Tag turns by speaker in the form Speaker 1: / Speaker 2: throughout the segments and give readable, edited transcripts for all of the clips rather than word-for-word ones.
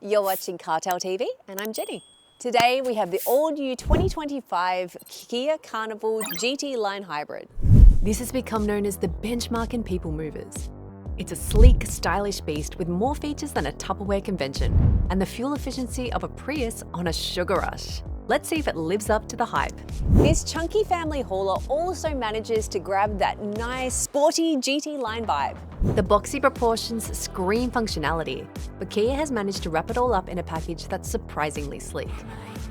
Speaker 1: You're watching CarTell.tv and I'm Jenny. Today we have the all-new 2025 Kia Carnival GT-Line Hybrid. This has become known as the benchmark in people movers. It's a sleek, stylish beast with more features than a Tupperware convention and the fuel efficiency of a Prius on a sugar rush. Let's see if it lives up to the hype. This chunky family hauler also manages to grab that nice, sporty GT line vibe. The boxy proportions scream functionality, but Kia has managed to wrap it all up in a package that's surprisingly sleek.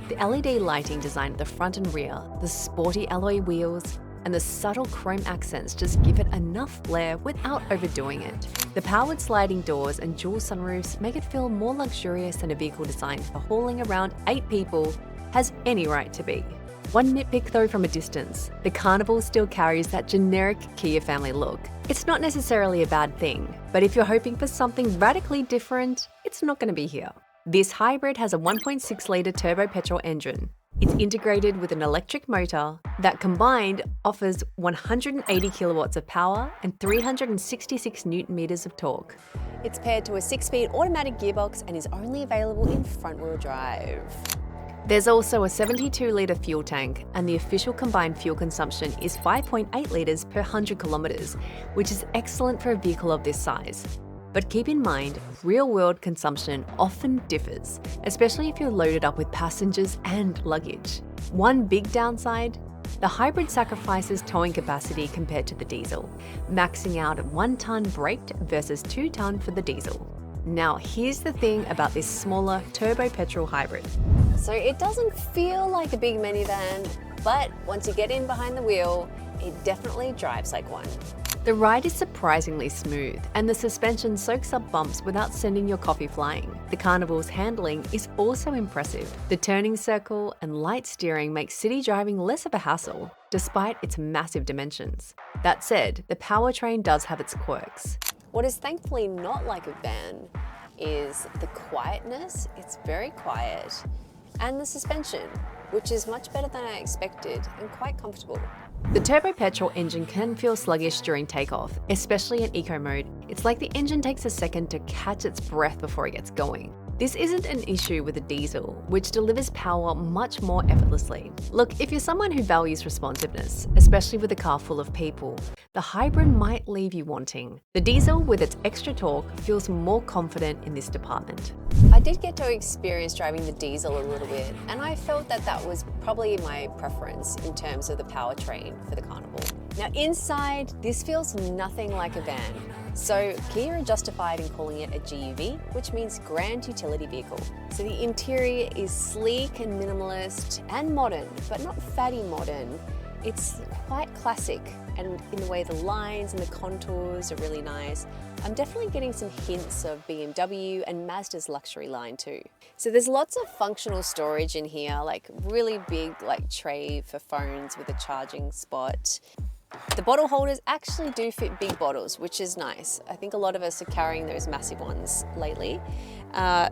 Speaker 1: The LED lighting design at the front and rear, the sporty alloy wheels, and the subtle chrome accents just give it enough flair without overdoing it. The powered sliding doors and dual sunroofs make it feel more luxurious than a vehicle designed for hauling around 8 people has any right to be. One nitpick though from a distance, the Carnival still carries that generic Kia family look. It's not necessarily a bad thing, but if you're hoping for something radically different, it's not going to be here. This hybrid has a 1.6-litre turbo-petrol engine. It's integrated with an electric motor that combined offers 180 kilowatts of power and 366 newton meters of torque. It's paired to a 6-speed automatic gearbox and is only available in front-wheel drive. There's also a 72-litre fuel tank, and the official combined fuel consumption is 5.8 litres per 100 kilometres, which is excellent for a vehicle of this size. But keep in mind, real-world consumption often differs, especially if you're loaded up with passengers and luggage. One big downside? The hybrid sacrifices towing capacity compared to the diesel, maxing out at 1 tonne braked versus 2 tonne for the diesel. Now, here's the thing about this smaller turbo-petrol hybrid. So it doesn't feel like a big minivan, but once you get in behind the wheel, it definitely drives like one. The ride is surprisingly smooth, and the suspension soaks up bumps without sending your coffee flying. The Carnival's handling is also impressive. The turning circle and light steering make city driving less of a hassle, despite its massive dimensions. That said, the Powertrain does have its quirks. What is thankfully not like a van is the quietness. It's very quiet. And the suspension, which is much better than I expected and quite comfortable. The turbo-petrol engine can feel sluggish during takeoff, especially in eco mode. It's like the engine takes a second to catch its breath before it gets going. This isn't an issue with the diesel, which delivers power much more effortlessly. Look, if you're someone who values responsiveness, especially with a car full of people, the hybrid might leave you wanting. The diesel, with its extra torque, feels more confident in this department. I did get to experience driving the diesel a little bit, and I felt that that was probably my preference in terms of the powertrain for the Carnival. Now inside, this feels nothing like a van. So Kia are justified in calling it a GUV, which means Grand Utility Vehicle. So the interior is sleek and minimalist and modern, but not fatty modern. It's quite classic, and in the way the lines and the contours are really nice. I'm definitely getting some hints of BMW and Mazda's luxury line too. So there's lots of functional storage in here, like really big tray for phones with a charging spot. The bottle holders actually do fit big bottles, which is nice. I think a lot of us are carrying those massive ones lately.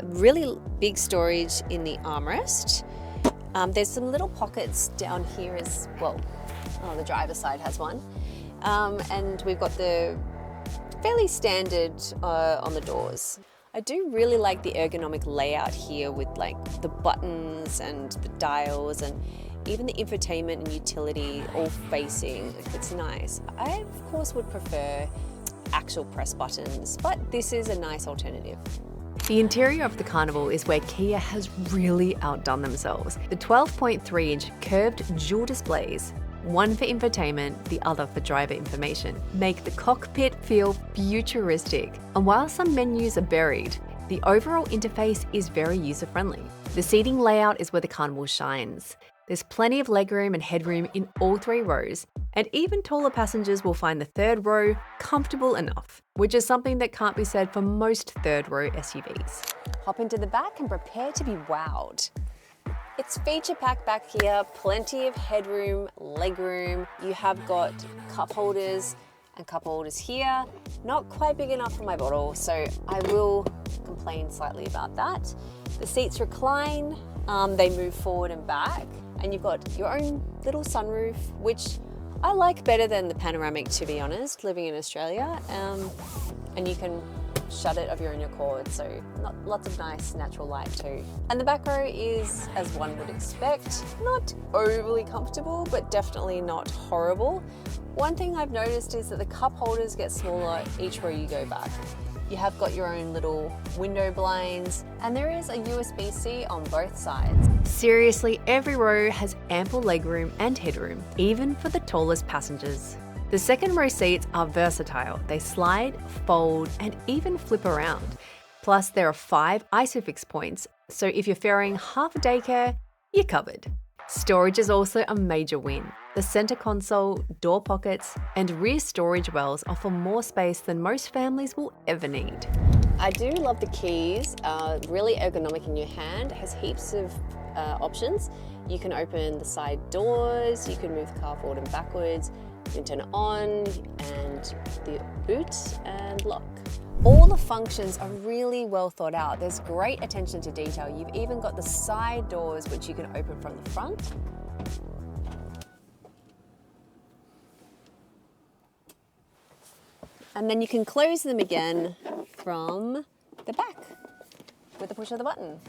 Speaker 1: Really big storage in the armrest. There's some little pockets down here as well. Oh, the driver's side has one. And we've got the fairly standard on the doors. I do really like the ergonomic layout here with the buttons and the dials and even the infotainment and utility all facing. It's nice. I, of course, would prefer actual press buttons, but this is a nice alternative. The interior of the Carnival is where Kia has really outdone themselves. The 12.3-inch curved dual displays, one for infotainment, the other for driver information, make the cockpit feel futuristic. And while some menus are buried, the overall interface is very user-friendly. The seating layout is where the Carnival shines. There's plenty of legroom and headroom in all 3 rows, and even taller passengers will find the 3rd row comfortable enough, which is something that can't be said for most 3rd row SUVs. Hop into the back and prepare to be wowed. It's feature-packed back here, plenty of headroom, legroom. You have got cup holders and cup holders here. Not quite big enough for my bottle, so I will complain slightly about that. The seats recline, they move forward and back, and you've got your own little sunroof, which I like better than the panoramic, to be honest, living in Australia. And you can shut it of your own accord, so lots of nice natural light too. And the back row is, as one would expect, not overly comfortable, but definitely not horrible. One thing I've noticed is that the cup holders get smaller each row you go back. You have got your own little window blinds, and there is a USB-C on both sides. Seriously, every row has ample legroom and headroom, even for the tallest passengers. The second row seats are versatile. They slide, fold, and even flip around. Plus, there are 5 ISOFIX points, so if you're ferrying half a daycare, you're covered. Storage is also a major win. The center console, door pockets, and rear storage wells offer more space than most families will ever need. I do love the keys, really ergonomic in your hand, has heaps of options. You can open the side doors, you can move the car forward and backwards, you can turn it on, and the boot and lock. All the functions are really well thought out. There's great attention to detail. You've even got the side doors which you can open from the front. And then you can close them again from the back with the push of the button.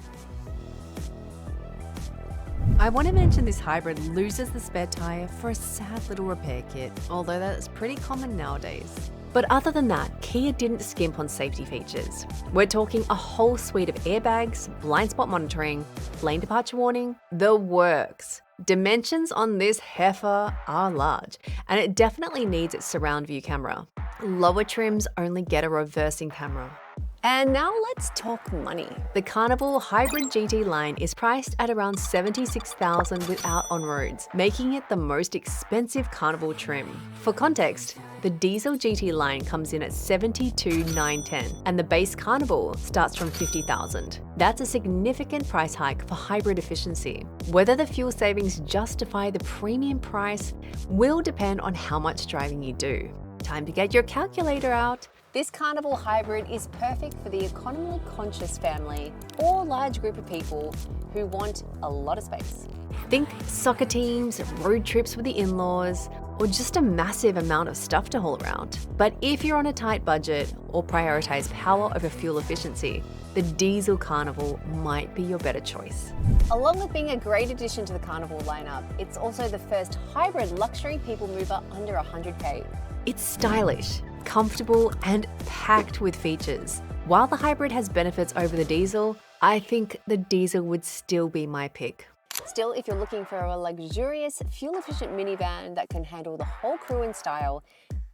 Speaker 1: I want to mention this hybrid loses the spare tyre for a sad little repair kit, although that's pretty common nowadays. But other than that, Kia didn't skimp on safety features. We're talking a whole suite of airbags, blind spot monitoring, lane departure warning, the works. Dimensions on this heifer are large, and it definitely needs its surround view camera. Lower trims only get a reversing camera. And now let's talk money. The Carnival Hybrid GT line is priced at around $76,000 without on-roads, making it the most expensive Carnival trim. For context, the diesel GT line comes in at $72,910, and the base Carnival starts from $50,000. That's a significant price hike for hybrid efficiency. Whether the fuel savings justify the premium price will depend on how much driving you do. Time to get your calculator out. This Carnival Hybrid is perfect for the economically conscious family or large group of people who want a lot of space. Think soccer teams, road trips with the in-laws, or just a massive amount of stuff to haul around. But if you're on a tight budget or prioritize power over fuel efficiency, the diesel Carnival might be your better choice. Along with being a great addition to the Carnival lineup, it's also the first hybrid luxury people mover under 100K. It's stylish, comfortable, and packed with features. While the hybrid has benefits over the diesel, I think the diesel would still be my pick. Still, if you're looking for a luxurious, fuel-efficient minivan that can handle the whole crew in style,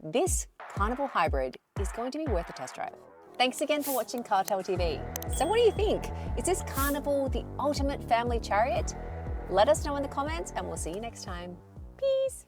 Speaker 1: this Carnival Hybrid is going to be worth a test drive. Thanks again for watching CarTell.tv. So what do you think? Is this Carnival the ultimate family chariot? Let us know in the comments, and we'll see you next time. Peace!